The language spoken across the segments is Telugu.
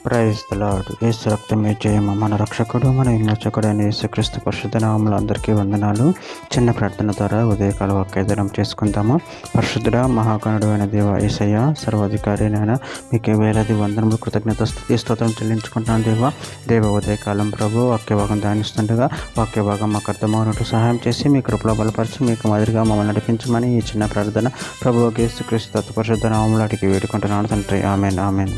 Praise the lord. యేసు రక్తమే జయము. మన రక్షకుడు మన విమోచకుడు అయిన యేసుక్రీస్తు పరిశుద్ధ నామములో అందరికీ వందనాలు. చిన్న ప్రార్థన ద్వారా ఉదయకాల వాక్యదానం చేసుకుందాము. పరిశుద్ధుడ మహాగణుడు అయిన దేవ యేసయ్య, సర్వాధికారి అయిన మీకు వేలాది వందనములు కృతజ్ఞత స్తుతి స్తోత్రం చెల్లించుకుంటాను దేవ ఉదయకాలం ప్రభు వాక్య భాగం ధ్యానిస్తుండగా వాక్య భాగం మాకు అర్థమవునట్టు సహాయం చేసి మీ కృపలో బలపరిచి మీకు మాదిరిగా మమ్మల్ని నడిపించమని ఈ చిన్న ప్రార్థన ప్రభు యేసుక్రీస్తు పరిశుద్ధ నామములో అడిగి వేడుకుంటున్నాను తండ్రి. Amen amen.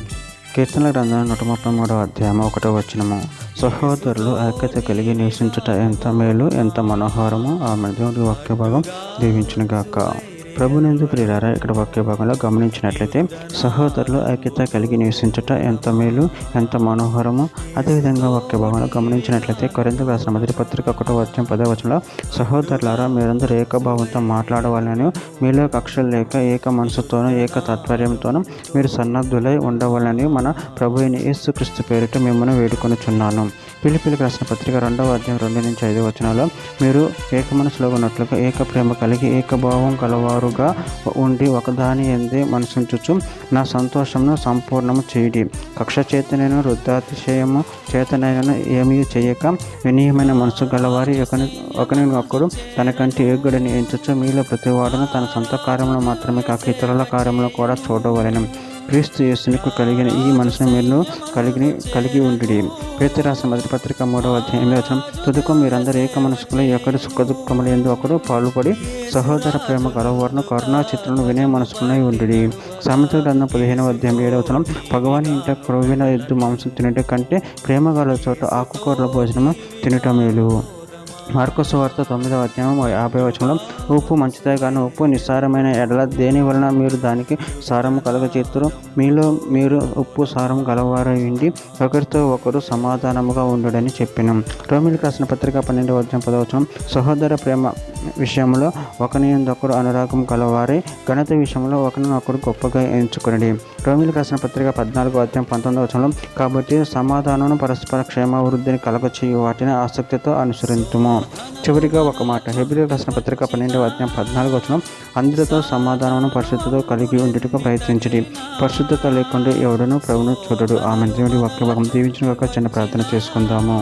కీర్తనల గ్రంథం 133 అధ్యాయం 1వ వచనము. సహోదరులు ఐక్యత కలిగి నివసించుట ఎంత మేలు, ఎంత మనోహరము. ఆమె దేవుడి వాక్య భాగం దీవించునుగాక. ప్రభునందు ప్రియులారా, ఇక్కడ వాక్య భాగంలో గమనించినట్లయితే సహోదరులు ఐక్యత కలిగి నివసించుట ఎంత మేలు, ఎంత మనోహరము. అదేవిధంగా వాక్య భాగంలో గమనించినట్లయితే కొరింథీయులకు రాసిన మొదటి పత్రిక 1వ అధ్యాయం 10వ వచనంలో సహోదరులారా, మీరందరూ ఏకభావంతో మాట్లాడవాలని, మీలో కక్షలు లేక ఏక మనసుతోనూ ఏక తాత్పర్యంతోనూ మీరు సన్నద్ధులై ఉండవాలని మన ప్రభు అయిన యేసుక్రీస్తు పేరిట మిమ్మల్ని వేడుకొనుచున్నాను. ఫిలిప్పీయులకు రాసిన పత్రిక 2వ అధ్యాయం 2 నుంచి 5 వచనాల్లో మీరు ఏక మనసులో ఉన్నట్లుగా ఏక ప్రేమ కలిగి ఏకభావం కలవారుగా ఉండి ఒకదాని యందే మనసుంచుచు నా సంతోషమును సంపూర్ణము చేయుడి. కక్ష చేతనైన వృద్ధాతిశయము చేతనైన ఏమీ చేయక వినయమైన మనసు గలవారి ఒకరినొకడు తనకంటే యోగ్యుడని ఎంచుచు మీలో ప్రతివాడును తన సొంత కార్యములు మాత్రమే కాక ఇతరుల కార్యములు కూడా చూడవలెను. క్రీస్తు యేసునికి కలిగిన ఈ మనసును మీరు కలిగి ఉండి. పేతురు రాసిన మొదటి పత్రిక 3వ అధ్యాయం 8వ వచనం. తుదకు మీరందరూ ఏక మనసుకులు ఒకరి సుఖ దుఃఖములు ఎందు ఒకరు పాల్పడి సహోదర ప్రేమ గలవారును కరుణా చిత్రులను వినయ మనసుకునే ఉండి. సామెతల గ్రంథం 15వ అధ్యాయం 7వ వచనం. భగవాని ఇంట క్రొవ్విన ఎద్దు మాంసం తినట కంటే ప్రేమ గల చోట ఆకుకూరల భోజనము తినట మేలు. మార్కు సువార్త 9వ అధ్యాయం 50వ వచనంలో ఉప్పు మంచిదే కానీ ఉప్పు నిస్సారమైన ఎడల దేని వలన మీరు దానికి సారము కలగచేతురు. మీలో మీరు ఉప్పు సారం గలవారై ఉండి ఒకరితో ఒకరు సమాధానముగా ఉండడని చెప్పినాం. రోమీయులకు రాసిన పత్రిక 12వ అధ్యాయం 10వ వచనం. సహోదర ప్రేమ విషయంలో ఒకరినొకరు అనురాగం కలవారై ఘనత విషయంలో ఒకరినొకరు గొప్పగా ఎంచుకుని. రోమీయులకు రాసిన పత్రిక 14వ అధ్యాయం 19వ వచనం. కాబట్టి సమాధానం పరస్పర క్షేమాభివృద్ధిని కలగచేయు వాటిని ఆసక్తితో అనుసరించుము. చివరిగా ఒక మాట. హెబ్రీయులకు రాసిన పత్రిక 12వ అధ్యాయం 14వ వచనం. అందరితో సమాధానమును పరిశుద్ధతో కలిగి ఉండుటకు ప్రయత్నించడి. పరిశుద్ధత లేకుండా ఎవడనూ ప్రభువును చూడడు. ఆమె దేవుడి వాక్య భాగం దీవించిన ఒక చిన్న ప్రార్థన చేసుకుందాము.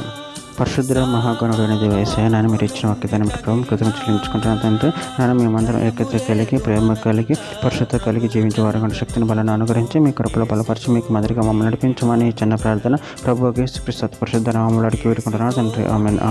పరిశుద్ధ మహాగణుడైన దేవ యేసయ్య, నాన్న మీరు ఇచ్చిన వాక్యదాన్ని ప్రభు కృతజ్ఞతలు చెల్లించుకుంటున్నాను తండ్రి. నాన్న మేమందరం ఏకత కలిగి ప్రేమ కలిగి పరిశుద్ధత కలిగి జీవించే వారి శక్తిని బలాన్ని అనుగ్రహించి మీ కృపలో బలపరిచి మీకు మాదిరిగా మమ్మల్ని నడిపించమని చిన్న ప్రార్థన ప్రభు యేసుక్రీస్తు పరిశుద్ధ నామములో అడిగి వేడుకుంటున్నాను తండ్రి. ఆమేన్.